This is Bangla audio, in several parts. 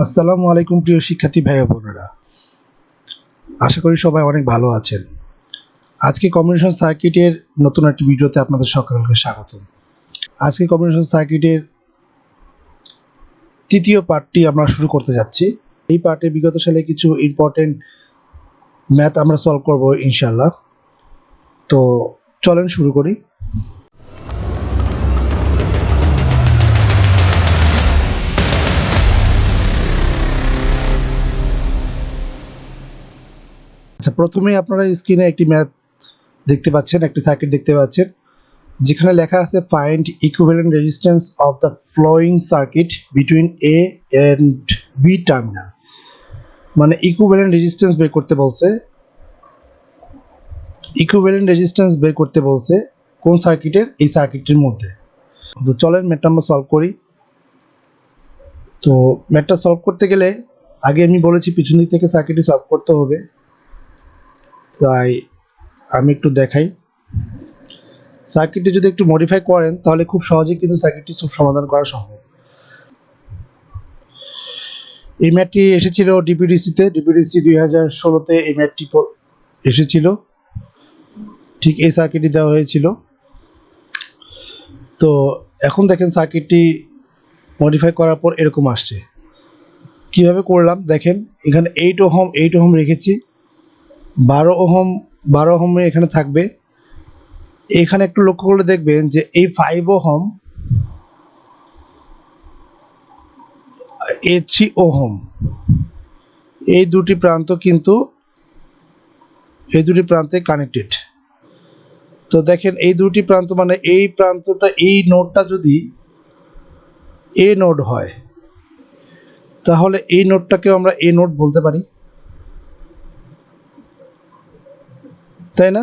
আসসালামু আলাইকুম প্রিয় শিক্ষার্থী ভাই ও বোনেরা, আশা করি সবাই অনেক ভালো আছেন। আজকে কম্বিনেশন সার্কিটের নতুন একটি ভিডিওতে আপনাদের সকলকে স্বাগতম। আজকে কম্বিনেশন সার্কিটের তৃতীয় পার্টটি আমরা শুরু করতে যাচ্ছি। এই পার্টে বিগত সালে কিছু ইম্পর্টেন্ট ম্যাথ আমরা সলভ করব ইনশাআল্লাহ। তো চলেন শুরু করি। আচ্ছা, প্রথমেই আপনারা স্ক্রিনে একটি ম্যাথ দেখতে পাচ্ছেন, একটি সার্কিট দেখতে পাচ্ছেন, যেখানে লেখা আছে find equivalent resistance of the following circuit between A and B terminal. মানে ইকুইভ্যালেন্ট রেজিস্ট্যান্স বের করতে বলছে। ইকুইভ্যালেন্ট রেজিস্ট্যান্স বের করতে বলছে কোন সার্কিটের? এই সার্কিটের মধ্যে। তো চলেন ম্যাথটা আমরা সলভ করি। তো ম্যাথটা সলভ করতে গেলে আগে আমি বলেছি পিছন দিক থেকে সার্কিটটি সলভ করতে হবে, তাই আমি একটু দেখাই। সার্কিটটি যদি একটু মডিফাই করেন তাহলে খুব সহজেই কিন্তু সার্কিটটি সমাধান করা সম্ভব। এই ম্যাথটি এসেছিল ডিপিডিসিতে, ডিপিডিসি 2016-তে এই ম্যাথটি এসেছিল। ঠিক এই সার্কিটটি দেওয়া হয়েছিল। তো এখন দেখেন সার্কিটটি মডিফাই করার পর এরকম আসছে। কিভাবে করলাম দেখেন, এখানে 8 ওহম রেখেছি, 12 ওহমে এখানে থাকবে। এখানে একটু লক্ষ্য করলে দেখবেন যে এই 5 ওহম, এই 3 ওহম, এই দুটি প্রান্তে কানেক্টেড। তো দেখেন এই দুটি প্রান্ত মানে এই প্রান্তটা, এই নোডটা যদি এ নোড হয় তাহলে এই নোডটাকেও আমরা এ নোড বলতে পারি, তাই না?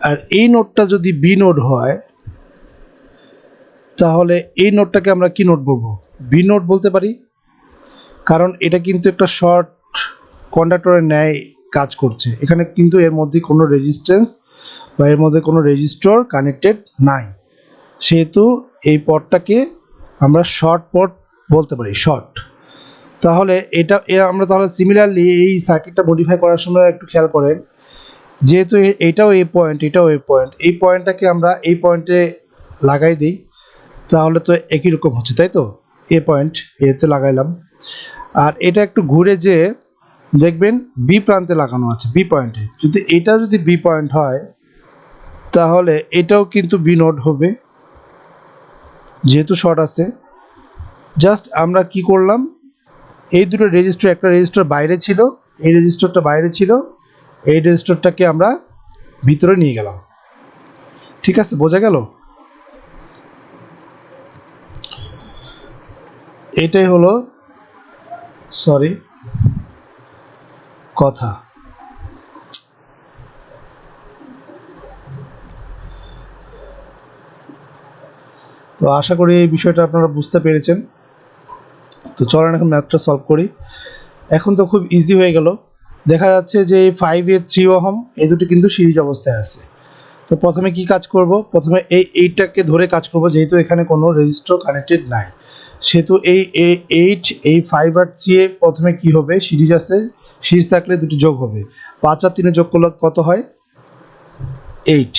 আর এই নোডটা যদি বি নোড হয় তাহলে এই নোডটাকে আমরা কি নোড বলবো? বি নোড বলতে পারি, কারণ এটা কিন্তু একটা শর্ট কন্ডাক্টরের ন্যায় কাজ করছে। এখানে কিন্তু এর মধ্যে কোনো রেজিস্ট্যান্স বা এর মধ্যে কোনো রেজিস্টর কানেক্টেড নাই, সেহেতু এই পথটাকে আমরা শর্ট পথ বলতে পারি, শর্ট। তাহলে আমরা তাহলে সিমিলারলি এই সার্কিটটা মডিফাই করার সময় একটু খেয়াল করেন, যেহেতু এটাও এই পয়েন্ট, এটাও এই পয়েন্ট, এই পয়েন্টটাকে আমরা এই পয়েন্টে লাগাই দিই, তাহলে তো একই রকম হচ্ছে, তাই তো? এ পয়েন্ট এতে লাগাইলাম, আর এটা একটু ঘুরে যে দেখবেন বি প্রান্তে লাগানো আছে, বি পয়েন্টে। যদি বি পয়েন্ট হয় তাহলে এটাও কিন্তু বি নোড হবে, যেহেতু শর্ট আছে। জাস্ট আমরা কি করলাম, এই দুটো রেজিস্টার, একটা রেজিস্টার বাইরে ছিল, এই রেজিস্টারটা বাইরে ছিল, এই রেজিস্টারটাকে আমরা ভিতরে নিয়ে গেলাম। ঠিক আছে, বোঝা গেল? এটাই হলো কথা। তো আশা করি এই বিষয়টা আপনারা বুঝতে পেরেছেন। তো চলেন এখন ম্যাথটা সলভ করি। এখন তো খুব ইজি হয়ে গেল। দেখা যাচ্ছে যে এই 5 এর 3 ওহম এই দুটো কিন্তু সিরিজ অবস্থায় আছে। তো প্রথমে কি কাজ করব? প্রথমে এই 8টাকে ধরে কাজ করব, যেহেতু এখানে কোনো রেজিস্টর কানেক্টেড নাই, সেহেতু এই 8, এই 5 আর 3 এ প্রথমে কি হবে? সিরিজ আছে, সিরিজ থাকলে দুটি যোগ হবে। 5 আর 3 যোগ করলে কত হয়? 8।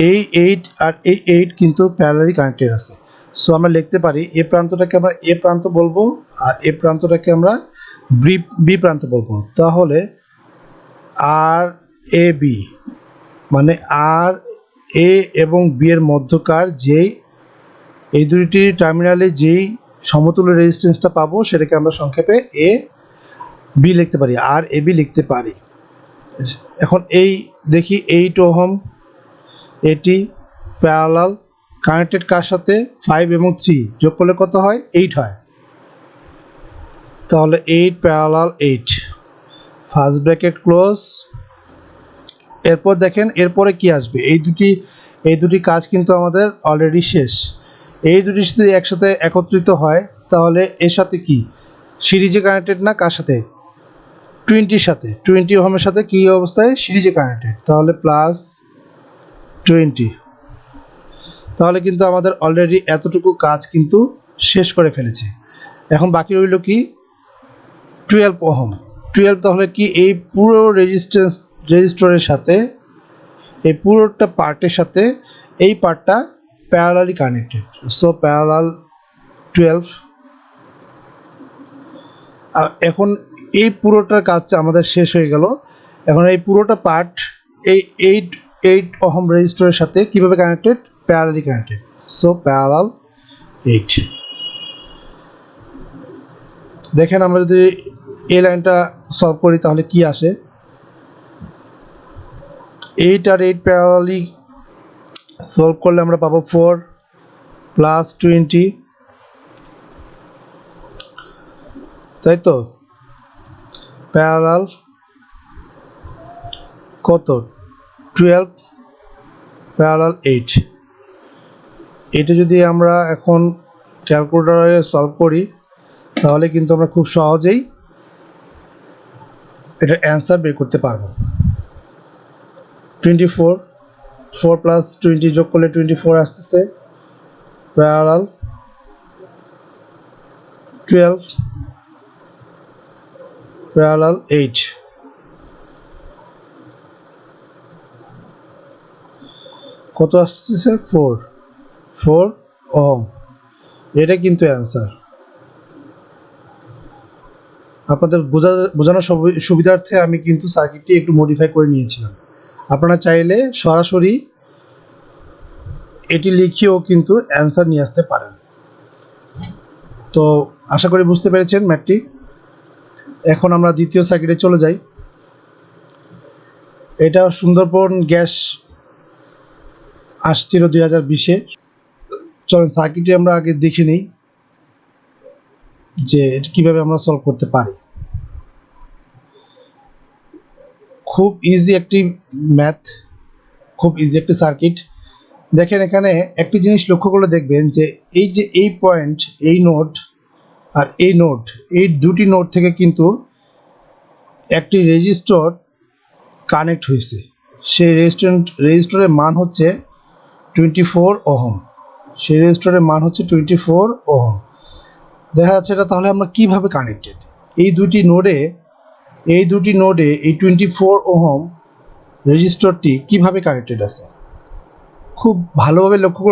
এই 8 আর এই 8 কিন্তু প্যারালালি কানেক্টেড আছে। সো আমরা লিখতে পারি এ প্রান্তটাকে আমরা এ প্রান্ত বলবো, আর এ প্রান্তটাকে আমরা বি প্রান্ত বলবো। তাহলে আর এ বি মানে আর এ এবং বি এর মধ্যকার এই দুটি টার্মিনালে যেই সমতুল্য রেজিস্ট্যান্সটা পাবো সেটাকে আমরা সংক্ষেপে এ বি লিখতে পারি, আর এ বি লিখতে পারি। এখন এই দেখি 8 ওহম এটি প্যারালাল কানেক্টেড কার সাথে? 5 এবং 3 যোগ করলে কত হয়? 8 হয়। তাহলে 8 প্যারালাল 8, ফার্স্ট ব্র্যাকেট ক্লোজ। এরপর দেখেন এরপরে কি আসবে? এই দুটি কাজ কিন্তু আমাদের অলরেডি শেষ। এই দুটি যদি একসাথে একত্রিত হয় তাহলে এর সাথে কি সিরিজে কানেক্টেড না? কার সাথে? 20-র সাথে, 20 ওহমের সাথে কি অবস্থায়? সিরিজে কানেক্টেড। তাহলে প্লাস 20। তাহলে কিন্তু আমাদের অলরেডি এতটুকু কাজ কিন্তু শেষ করে ফেলেছি। এখন বাকি রইল কি? 12 ওহম। 12 তাহলে কি এই পুরো রেজিস্টরের সাথে, এই পুরোটা পার্টের সাথে এই পার্টটা প্যারালালি কানেক্টেড। So parallel 12। এখন এই পুরোটার কাজ আমাদের শেষ হয়ে গেল। এখন এই পুরোটা পার্ট এই 8 ওহম রেজিস্টরের সাথে কিভাবে connected? Parallelly connected. So parallel 8। দেখেন আমরা যদি এই লাইনটা সলভ করি তাহলে কি আসে? 8 আর 8 প্যারালালি সলভ করলে আমরা পাবো 4 প্লাস 20, তাই তো? প্যারালাল কত? 12 প্যারালাল 8। এটা যদি আমরা এখন ক্যালকুলেটরে সলভ করি তাহলে কিন্তু আমরা খুব সহজেই এটার অ্যান্সার বের করতে পারবো। 24, 4 প্লাস 20 যোগ করলে 24 আসতেছে, প্যারালাল 12 প্যারালাল 8। কত আসতেছে? 4 ওহম। এটা কিন্তু অ্যান্সার। আপনাদের বোঝানোর সুবিধার্থে আমি কিন্তু সার্কিটটি একটু মডিফাই করে নিয়েছিলাম। আপনারা চাইলে সরাসরি এটি লিখিয়েও কিন্তু অ্যান্সার নিয়ে আসতে পারেন। তো আশা করি বুঝতে পেরেছেন ম্যাথটি। এখন আমরা দ্বিতীয় সার্কিটে চলে যাই। এটা সুন্দরবন গ্যাস আসছিল 2020-এ। চলেন সার্কিটটি আমরা আগে দেখে নিই যে কিভাবে আমরা সলভ করতে পারি। খুব ইজি একটি ম্যাথ, খুব ইজি একটি সার্কিট। দেখেন এখানে একটি জিনিস লক্ষ্য করলে দেখবেন যে এই পয়েন্ট, এই নোড আর এই নোড, এই দুটি নোড থেকে কিন্তু একটি রেজিস্টর কানেক্ট হয়েছে। সেই রেজিস্টরের মান হচ্ছে 24 ওহম। সেই রেজিস্টরের মান হচ্ছে 24 ওহম। দেখা যাচ্ছে এটা তাহলে আমরা কিভাবে কানেক্টেড? এই দুটি নোডে এই 24 ওহম রেজিস্টরটি কিভাবে কানেক্টেড আছে? খুব ভালোভাবে লক্ষ্য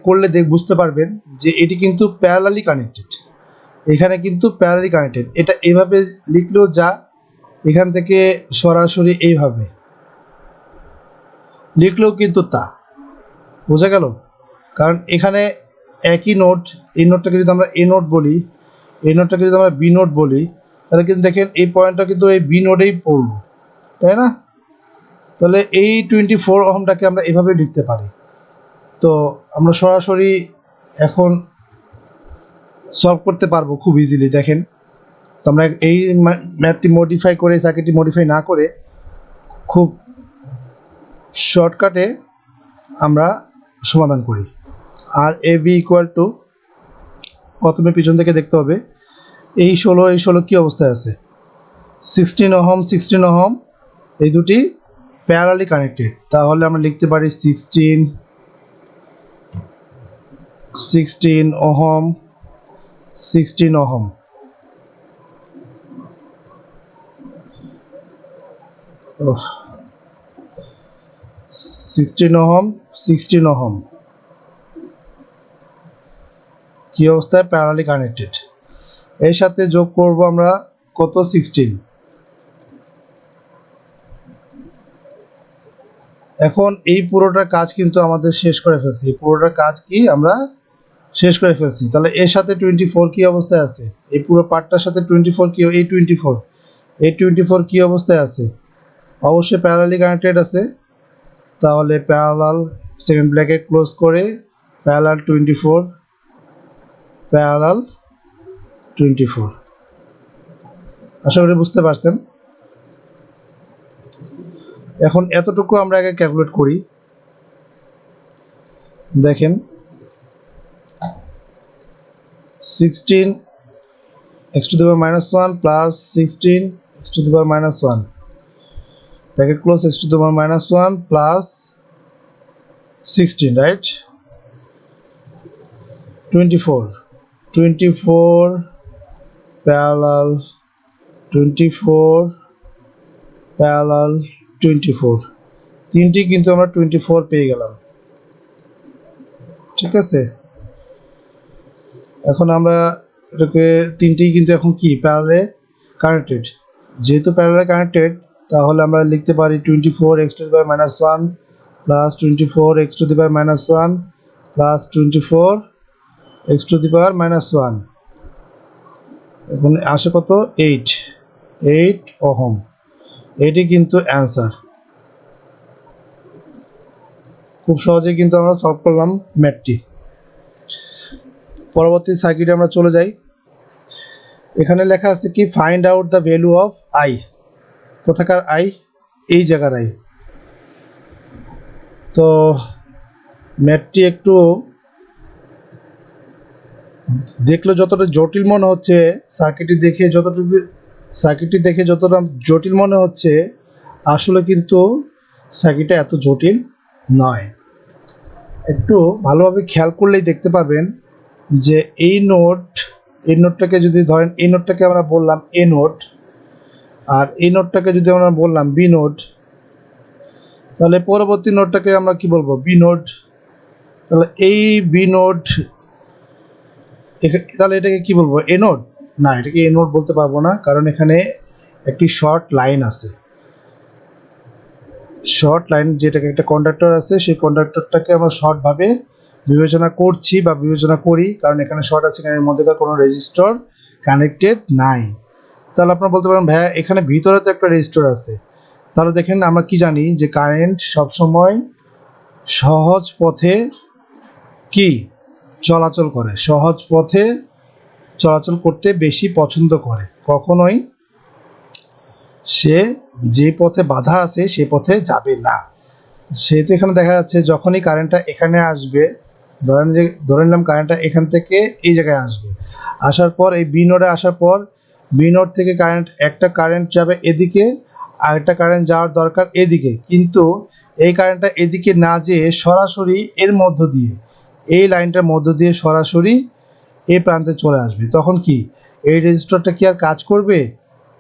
করলে বুঝতে পারবেন যে এটি কিন্তু প্যারালালি কানেক্টেড। এখানে কিন্তু প্যারালালি কানেক্টেড। এটা এভাবে লিখলেও যা, এখান থেকে সরাসরি এইভাবে লিখলেও কিন্তু তা। বোঝা গেল? কারণ এখানে একই নোড, এই নোডটাকে যদি আমরা এ নোড বলি, এই নোডটাকে যদি আমরা বি নোড বলি, তাহলে কিন্তু দেখেন এই পয়েন্টটা কিন্তু এই বি নোডেই পড়ল, তাই না? তাহলে এই 24 ওহমটাকে আমরা এভাবে লিখতে পারি। তো আমরা সরাসরি এখন সলভ করতে পারবো খুব ইজিলি। দেখেন তো আমরা এই ম্যাথটি মডিফাই করে, সার্কিটটি মডিফাই না করে খুব শর্টকাটে আমরা সমাধান করি। আর এ ভি ইকুয়াল টু, প্রথমে পিছন থেকে দেখতে হবে এই 16 কি অবস্থায় আছে? 16 ওহম এই দুটি প্যারালালি কানেক্টেড। তাহলে আমরা লিখতে পারি 16 ওহম 16 ওহম কি অবস্থায়? Parallelly connected. এর সাথে যোগ করব আমরা কত? 16। এখন এই পুরোটার কাজ কিন্তু আমাদের শেষ করে ফেলছি। পুরোটার কাজ কি আমরা শেষ করে ফেলছি। তাহলে এর সাথে 24 কি অবস্থায় আছে? এই পুরো পার্টটার সাথে 24 কি, এই 24 কি অবস্থায় আছে? অবশ্যই প্যারালালি কানেক্টেড আছে। তাহলে প্যারালাল, সেকেন্ড ব্র্যাকেট ক্লোজ করে প্যারালাল 24 প্যারালাল 24। আশা করি বুঝতে পারছেন। এখন এতটুকু আমরা আগে ক্যালকুলেট করি। দেখেন 16 x to the power -1 plus 16 x to the power -1, bracket close, x to the power -1 plus 16, right? 24 parallel 24 parallel 24, তিনটি কিন্তু আমরা 24 পেয়ে গেলাম। ঠিক আছে, এখন আমরা এটাকে তিনটি কিন্তু এখন কি প্যারালালে কানেক্টেড, যেহেতু প্যারালালে কানেক্টেড তাহলে আমরা লিখতে পারি 24 x to the power -1 plus 24 x to the power -1 plus 24 x to the power -1, এখন আসে কত 8 ওহম। এটি কিন্তু অ্যান্সার। খুব সহজে কিন্তু আমরা সলভ করলাম ম্যাথটি। পরবর্তী সার্কিটে আমরা চলে যাই। এখানে লেখা আছে কি find out the value of I. কোথাকার আই? এই জায়গার আই। তো ম্যাথটি একটু দেখলে যতটা জটিল মনে হচ্ছে, সার্কিটটি দেখে যতটা জটিল মনে হচ্ছে, আসলে কিন্তু সার্কিটটা এত জটিল নয়। একটু ভালোভাবে খেয়াল করলেই দেখতে পাবেন যে এই নোডটাকে যদি ধরেন, এই নোডটাকে আমরা বললাম এ নোড, আর এই নোডটাকে যদি আমরা বললাম বি নোড, তাহলে পরবর্তী নোডটাকে আমরা কি বলবো? B node. তাহলে এই বি নোড, তাহলে এটাকে কি বলবো? A node? না, এটাকে এ নোড বলতে পারবো না, কারণ এখানে একটি শর্ট লাইন আছে। শর্ট লাইন, যেটাকে একটা কন্ডাক্টর আছে, সেই কন্ডাক্টরটাকে আমরা শর্টভাবে বিবেচনা করছি বা বিবেচনা করি, কারণ এখানে শর্ট আছে, এখানের মধ্যেকার কোনো রেজিস্টর কানেক্টেড নাই। তাহলে আপনারা বলতে পারেন ভাইয়া এখানে ভিতরে তো একটা রেজিস্টর আছে। তাহলে দেখেন আমরা কি জানি যে কারেন্ট সবসময় সহজ পথে কি চলাচল করে, সহজ পথে চলাচল করতে বেশি পছন্দ করে, কখনোই সে যে পথে বাধা আছে সে পথে যাবে না। সেহেতু এখানে দেখা যাচ্ছে যখনই কারেন্টটা এখানে আসবে, ধরে নিলাম কারেন্টটা এখান থেকে এই জায়গায় আসবে, আসার পর এই বি নোডে আসার পর বি নোড থেকে একটা কারেন্ট যাবে এদিকে, আর একটা কারেন্ট যাওয়ার দরকার এদিকে, কিন্তু এই কারেন্টটা এদিকে না যেয়ে সরাসরি এর মধ্য দিয়ে, এই লাইনটার মধ্য দিয়ে সরাসরি এই প্রান্তে চলে আসবে। তখন কি এই রেজিস্টরটা কি আর কাজ করবে?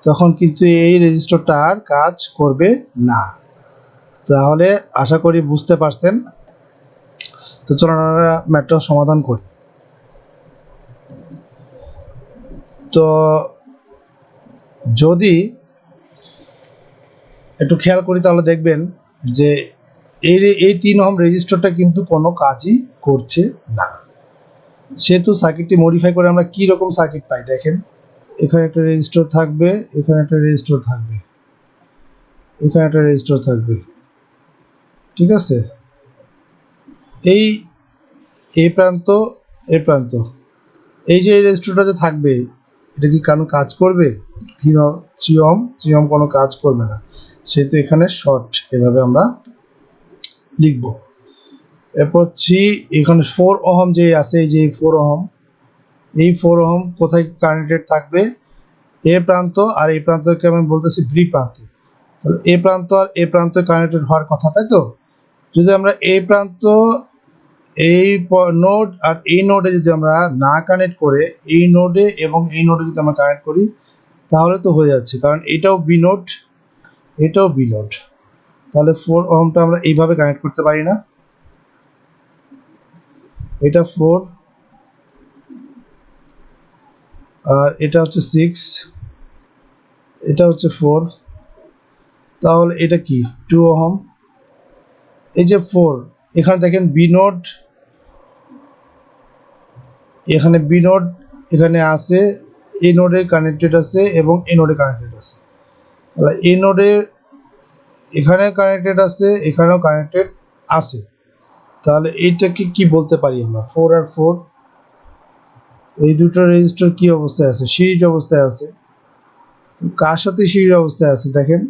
তখন কিন্তু এই রেজিস্টরটা আর কাজ করবে না। তাহলে আশা করি বুঝতে পারছেন। তো চলুন আমরা ম্যাথটা সমাধান করি। তো যদি একটু খেয়াল করি তাহলে দেখবেন যে এই 3 ওহম রেজিস্টরটা কিন্তু কোনো কাজই করছে না। সেহেতু সার্কিটটি মডিফাই করে আমরা কি রকম সার্কিট পাই দেখেন। এখানে একটা রেজিস্টর থাকবে, এখানে একটা রেজিস্টর থাকবে, এখানে একটা রেজিস্টর থাকবে। ঠিক আছে, এই প্রান্ত, এই প্রান্ত, এই যে রেজিস্টরটা যে থাকবে, এটা কি কোনো কাজ করবে? 3 ওহম কোনো কাজ করবে না, সেহেতু এখানে শর্ট, এভাবে আমরা লিখব। এরপর এখানে 4 ওহম যে আছে, এই যে 4 ওহম, এই 4 ওহম কোথায় কানেক্টেড থাকবে? এ প্রান্ত আর এই প্রান্তকে আমি বলতেছি বি প্রান্ত। তাহলে এ প্রান্ত আর এ প্রান্ত কানেক্টেড হওয়ার কথা, তাই তো? যদি আমরা এই প্রান্ত, এই নোড আর এই নোডে যদি আমরা না কানেক্ট করে এই নোডে এবং এই নোডে যদি আমরা কানেক্ট করি, তাহলে তো হয়ে যাচ্ছে, কারণ এটাও বি নোড, এটাও বি নোড। তাহলে 4 ওহমটা আমরা এইভাবে কানেক্ট করতে পারি না। এটা 4 আর এটা হচ্ছে 6, এটা হচ্ছে 4, তাহলে এটা কি 2 ওহম। এই যে 4, এখানে দেখেন বি নোড, এখানে বি নোড এখানে আছে, এই নোডে কানেক্টেড আছে এবং এই নোডে কানেক্টেড আছে। তাহলে এই নোডে এখানে কানেক্টেড আছে, এখানেও কানেক্টেড আছে। তাহলে এইটাকে কি বলতে পারি আমরা? 4 আর 4, এই দুটো রেজিস্টর কি অবস্থায় আছে? সিরিজ অবস্থায় আছে। তো কার সাথে সিরিজ অবস্থায় আছে দেখেন,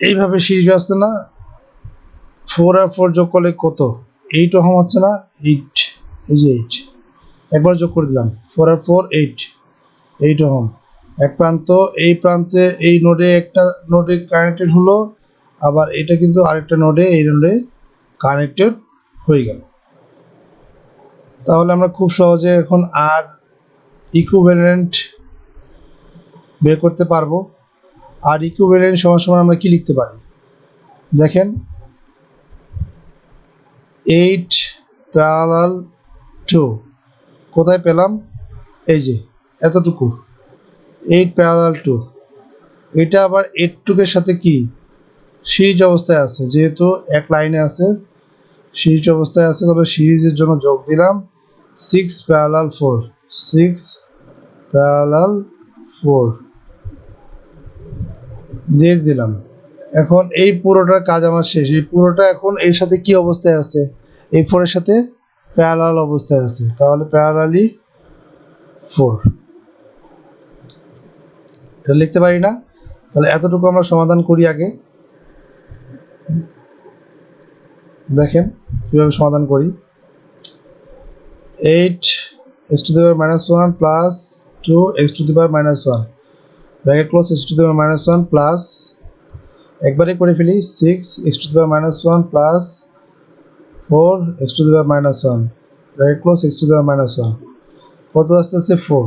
এইভাবে সিরিজ আসছে না? 4 আর 4 যোগ করলে কত? 8 ওহম হচ্ছে না? 8, এই যে 8, একবার যোগ করে দিলাম, 4 আর 4 8 ওহম। এক প্রান্ত, এই প্রান্তে এই নোডে একটা নোডে কানেক্টেড হলো, আবার এটা কিন্তু আরেকটা নোডে, এই নোডে কানেক্টেড হয়ে গেল। তাহলে আমরা খুব সহজে এখন আর ইকুইভ্যালেন্ট বের করতে পারবো। আর ইকুইভ্যালেন্ট সমান সমান আমরা কি লিখতে পারি দেখেন, 8 প্যারালাল 2 কোথায় পেলাম, এই যে এতটুকু 8 প্যারালাল 2, এটা আবার 8 এর সাথে কি সিরিজ অবস্থায় আছে, যেহেতু এক লাইনে আছে সিরিজ অবস্থায় আছে, তবে সিরিজের জন্য যোগ দিলাম 6 প্যারালাল 4, 6 প্যারালাল 4 দিয়ে দিলাম। এখন এই পুরোটার কাজ আমার শেষ। এই পুরোটা এখন এর সাথে কি অবস্থায় আছে, এই 4 এর সাথে প্যারালাল অবস্থায় আছে, তাহলে প্যারালালি 4 এটা লিখতে পারি না। তাহলে এতটুকু আমরা সমাধান করি আগে, দেখেন কিভাবে সমাধান করি। 8 x to the power minus 1 plus 2 x to the power minus 1 bracket close, x to the power minus 1 plus একবারে করে ফেলি 6 x to the power minus 1 plus 4 x to the power minus 1 bracket close, x to the power minus 1 কত আসতেছে 4,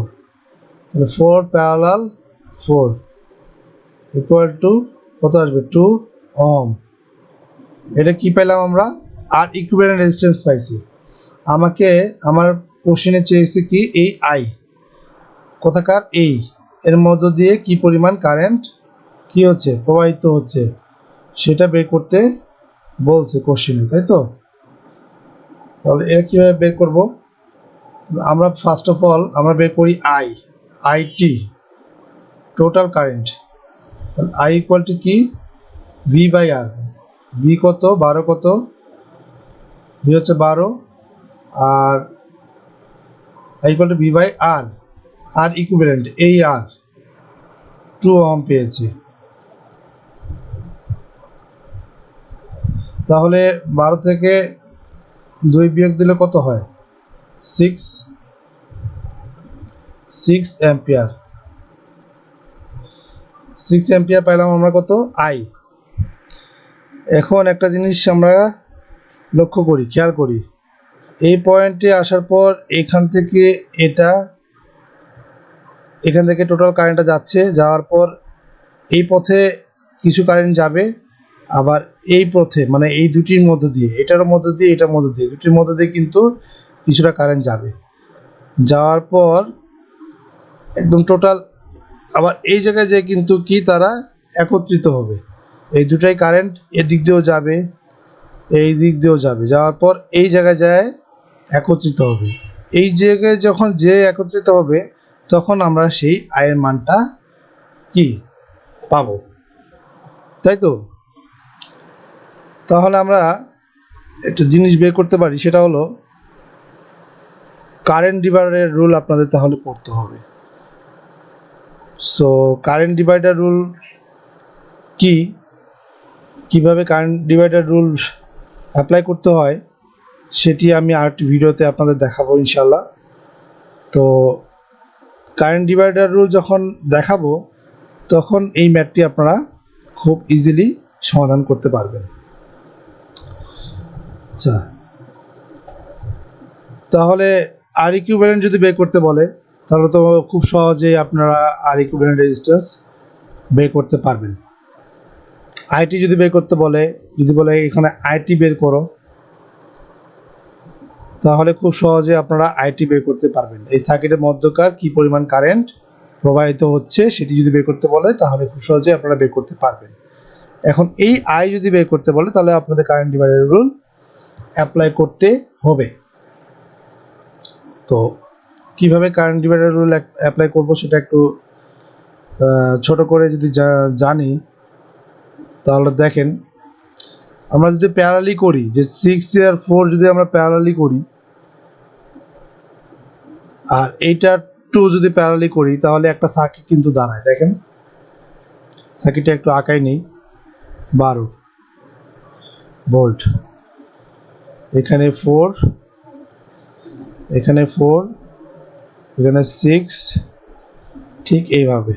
তাহলে 4 প্যারালাল 4 ইকুয়াল টু কত আসবে 2 ওহম। এটা কি পেলাম আমরা, আর ইকুইভ্যালেন্ট রেজিস্ট্যান্স পাইছি। আমাকে আমার কোশ্চেনে চেয়েছে কি এই আই কোথাকার, এই এর মধ্য দিয়ে কি পরিমাণ কারেন্ট কি হচ্ছে প্রবাহিত হচ্ছে সেটা বের করতে বলছে কোশ্চেনে, তাই তো। তাহলে এটা কীভাবে বের করব, আমরা ফার্স্ট অফ অল আমরা বের করি আইটি টোটাল কারেন্ট। তাহলে আই ইকুয়াল টু কি ভি বাই আর, ভি কত 12, কত ভি হচ্ছে 12, আর I equal to V by R, R equivalent এই আর 2 ওহম পেয়েছি। তাহলে 12 থেকে 2 বিয়োগ দিলে কত হয় 6 অ্যাম্পিয়ার, 6 অ্যাম্পিয়ার পাইলাম আমরা কত আই। এখন একটা জিনিস আমরা লক্ষ্য করি, খেয়াল করি, এই পয়েন্টে আসার পর এখান থেকে এখান থেকে টোটাল কারেন্টটা যাচ্ছে, যাওয়ার পর এই পথে কিছু কারেন্ট যাবে, আবার এই পথে মানে এই দুটির মধ্য দিয়ে, এটার মধ্য দিয়ে এটার মধ্য দিয়ে, দুটির মধ্য দিয়ে কিন্তু কিছুটা কারেন্ট যাবে, যাওয়ার পর একদম টোটাল আবার এই জায়গায় যে কিন্তু কি তারা একত্রিত হবে, এই দুটাই কারেন্ট এদিক দিয়েও যাবে এই দিক দিয়েও যাবে, যাওয়ার পর এই জায়গায় যায় একত্রিত হবে। এই জায়গায় যখন যে একত্রিত হবে তখন আমরা সেই আয়ের মানটা কি পাবো, তাই তো। তাহলে আমরা একটা জিনিস বের করতে পারি, সেটা হলো কারেন্ট ডিভাইডারের রুল আপনাদের তাহলে পড়তে হবে। সো কারেন্ট ডিভাইডার রুল কি, কিভাবে কারেন্ট ডিভাইডার রুল অ্যাপ্লাই করতে হয় সেটি আমি আরেকটি ভিডিওতে আপনাদের দেখাবো ইনশাল্লাহ। তো কারেন্ট ডিভাইডার রুল যখন দেখাবো তখন এই ম্যাথটি আপনারা খুব ইজিলি সমাধান করতে পারবেন। আচ্ছা, তাহলে আর ইকুইভ্যালেন্ট যদি বের করতে বলে তাহলে তো খুব সহজেই আপনারা আর ইকুইভ্যালেন্ট রেজিস্ট্যান্স বের করতে পারবেন। আইটি যদি বের করতে বলে, যদি বলে এখানে আইটি বের করো, তাহলে খুব সহজে আপনারা আইটি বের করতে পারবেন। এই সার্কিটের মধ্যকার কি পরিমাণ কারেন্ট প্রবাহিত হচ্ছে সেটি যদি বের করতে বলে তাহলে খুব সহজে আপনারা বের করতে পারবেন। এখন এই আই যদি বের করতে বলে তাহলে আপনাদের কারেন্ট ডিভাইডার রুল অ্যাপ্লাই করতে হবে। তো কিভাবে কারেন্ট ডিভাইডার রুল অ্যাপ্লাই করব সেটা একটু ছোট করে যদি জানি, তাহলে দেখেন আমরা যদি প্যারালালি করি, যে 6 আর 4 যদি আমরা প্যারালালি করি আর এইটা 2 যদি প্যারালালি করি তাহলে একটা সার্কিট কিন্তু দাঁড়ায়। দেখেন সার্কিটটা একটু আঁকাই নেই, 12 ভোল্ট, এখানে 4, এখানে 4, এখানে 6, ঠিক এইভাবে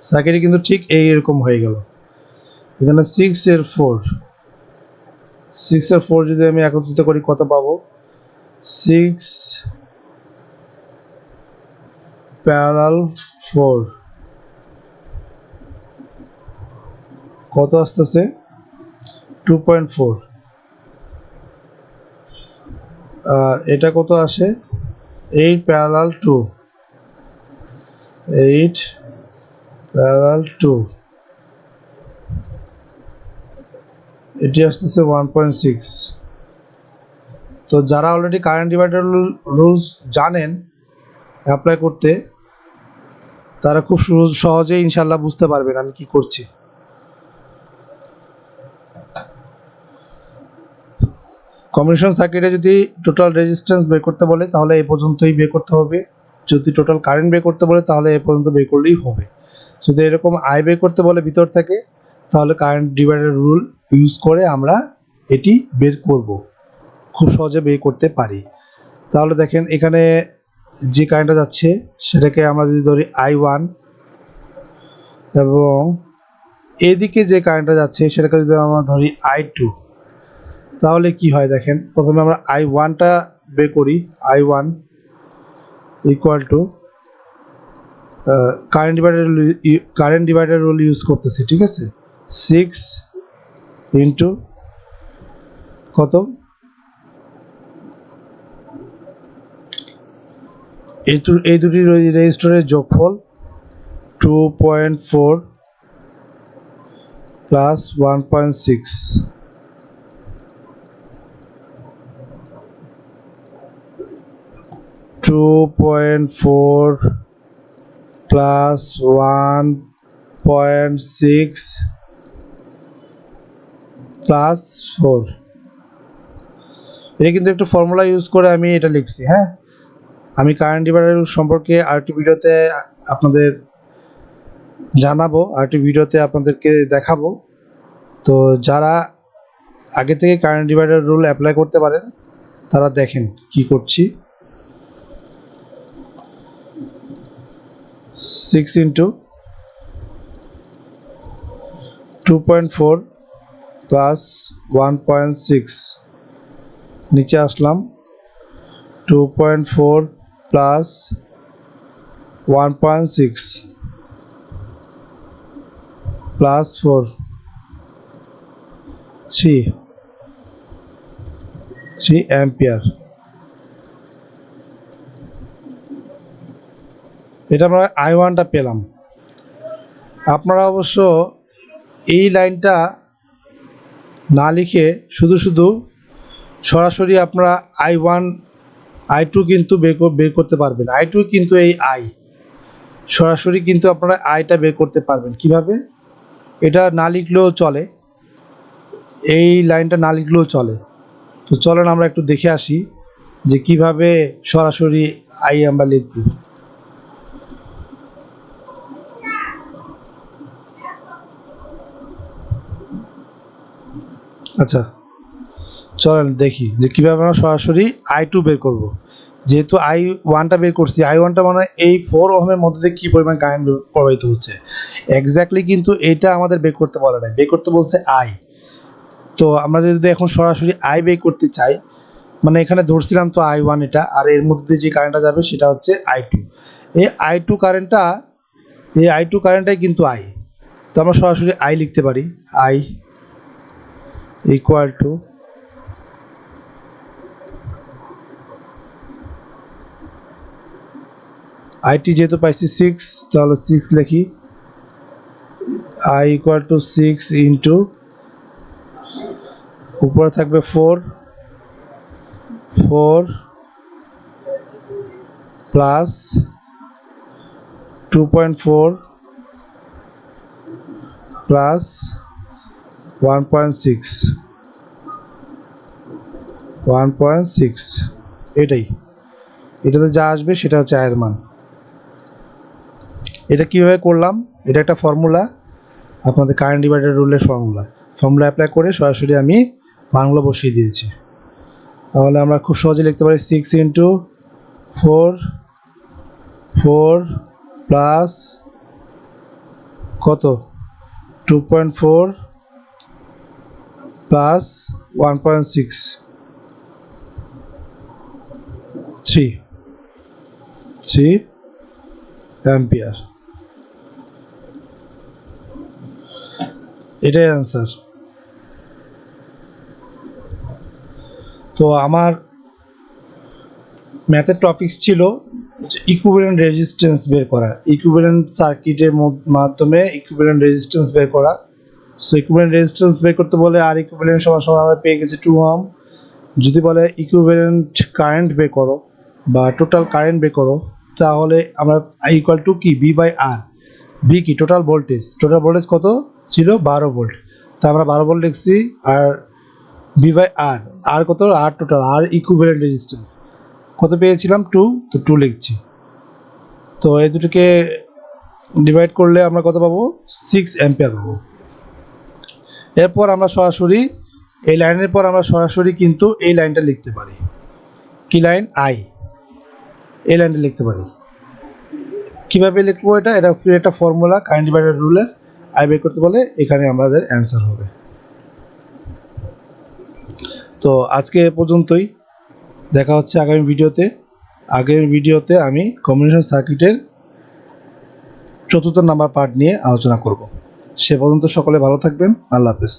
সার্কিটে কিন্তু ঠিক এইরকম হয়ে গেল। এখানে 6 এর 4 যদি আমি একত্রিত করি কত পাবো 6 প্যারালাল 4 কত আসতেছে 2.4 আর এটা কত আসে 8 প্যারালাল 2 8 প্যারালাল 2 এটি আসতেছে 1.6 তো যারা অলরেডি কারেন্ট ডিভাইডার রুলস জানেন অ্যাপ্লাই করতে তারা খুব সহজেই ইনশাল্লাহ বুঝতে পারবেন আমি কি করছি কম্বিনেশন সার্কিটে যদি টোটাল রেজিস্ট্যান্স বের করতে বলে তাহলে এই পর্যন্তই বের করতে হবে যদি টোটাল কারেন্ট বের করতে বলে তাহলে এই পর্যন্ত বের করলেই হবে যদি এরকম আই বের করতে বলে ভিতর থেকে তাহলে কারেন্ট ডিভাইডার রুল ইউজ করে আমরা এটি বের করব খুব সহজে বের করতে পারি তাহলে দেখেন এখানে যে কারেন্টটা যাচ্ছে সেটাকে আমরা যদি ধরি I1 এবং এদিকে যে কারেন্টটা যাচ্ছে সেটাকে যদি আমরা ধরি I2 তাহলে কি হয় দেখেন প্রথমে আমরা I1টা বের করি I1 equal to current divider rule use করতেছি ঠিক আছে 6 ইন্টু কত এই দুটি রেজিস্টরের যোগফল 2.4 প্লাস 1.6 2.4 প্লাস 1.6 প্লাস 4 এটা কিন্তু একটু ফর্মুলা ইউজ করে আমি এটা লিখছি হ্যাঁ আমি কারেন্ট ডিভাইডার সম্পর্কে আরেকটি ভিডিওতে আপনাদের জানাবো আরেকটি ভিডিওতে আপনাদেরকে দেখাবো তো যারা আগে থেকে কারেন্ট ডিভাইডার রুল অ্যাপ্লাই করতে পারেন তারা দেখেন কি করছি 6 ইন্টু 2.4 প্লাস 1.6 নিচে আসলাম 2.4 প্লাস 1.6 প্লাস 4 3 অ্যাম্পিয়ার এটা আমরা I1টা পেলাম আপনারা অবশ্য এই লাইনটা না লিখে শুধু সরাসরি আপনারা I1 I2 কিন্তু বের করতে পারবেন I2 কিন্তু এই I সরাসরি কিন্তু আপনারা আইটা বের করতে পারবেন কিভাবে এটা না লিখলেও চলে এই লাইনটা না লিখলেও চলে তো চলেন আমরা একটু দেখে আসি যে কিভাবে সরাসরি আই আমরা লিখব আচ্ছা চলেন দেখি যে কিভাবে আমরা সরাসরি I2 বের করব যেহেতু I1টা বের করছি I1টা মানে এই 4 ওহমের মধ্যে দিয়ে কি পরিমাণ কারেন্ট প্রবাহিত হচ্ছে এক্স্যাক্টলি কিন্তু এটা আমাদের বের করতে বলা নাই বের করতে বলছে I তো আমরা যদি এখন সরাসরি I বের করতে চাই মানে এখানে ধরছিলাম তো I1 এটা আর এর মধ্যে যে কারেন্টটা যাবে সেটা হচ্ছে I2 এই I2 কারেন্টটাই কিন্তু I তো আমরা সরাসরি I লিখতে পারি I ইকুয়াল টু আইটি যেহেতু পাইছি 6 তাহলে 6 লিখি I ইকুয়াল টু 6 ইন্টু উপরে থাকবে 4 প্লাস 2.4 প্লাস 1.6 এটাতে যা আসবে সেটা হচ্ছে আয়ের মান এটা কিভাবে করলাম এটা একটা ফর্মুলা আপনাদের কারেন্ট ডিভাইডার রুলের ফর্মুলা অ্যাপ্লাই করে সরাসরি আমি মানগুলো বসিয়ে দিয়েছি তাহলে আমরা খুব সহজে লিখতে পারি 6 ইন্টু 4 প্লাস কত 2.4 প্লাস 1.6 3 অ্যাম্পিয়ার। এটাই অ্যান্সার। তো আমার ম্যাথের টপিকস ছিল ইকুইভ্যালেন্ট রেজিস্ট্যান্স বের করা, ইকুইভ্যালেন্ট সার্কিটের মাধ্যমে ইকুইভ্যালেন্ট রেজিস্ট্যান্স বের করা। সো ইকুইভ্যালেন্ট রেজিস্ট্যান্স বের করতে বলে আর ইকুইভ্যালেন্ট সমান সমান আমরা পেয়ে গেছি 2 ওহম। যদি বলে ইকুইভ্যালেন্ট কারেন্ট বের করো বা টোটাল কারেন্ট বের করো, তাহলে আমরা ইকুয়াল টু কি বি বাই আর। বি কি টোটাল ভোল্টেজ কত ছিল 12 ভোল্ট, তা আমরা 12 ভোল্ট লিখছি। আর বি বাই আর, আর কত, আর টোটাল, আর ইকুইভ্যালেন্ট রেজিস্ট্যান্স কত পেয়েছিলাম 2, তো 2 লিখছি। তো এই দুটোকে ডিভাইড করলে আমরা কত পাবো 6 অ্যাম্পিয়ার পাবো। এরপর আমরা সরাসরি এই লাইনের পর আমরা সরাসরি কিন্তু এই লাইনটা লিখতে পারি, কি লাইন, আই, এই লাইনটা লিখতে পারি। কিভাবে লিখবো এটা একটা ফর্মুলা কারেন্ট ডিভাইডার রুলের, আই বের করতে বলে এখানে আমাদের অ্যান্সার হবে। তো আজকে এ পর্যন্তই, দেখা হচ্ছে আগামী ভিডিওতে। আগামী ভিডিওতে আমি কম্বিনেশন সার্কিটের 4র্থ নাম্বার পার্ট নিয়ে আলোচনা করব। সে পর্যন্ত সকলে ভালো থাকবেন, আল্লাহ হাফেজ।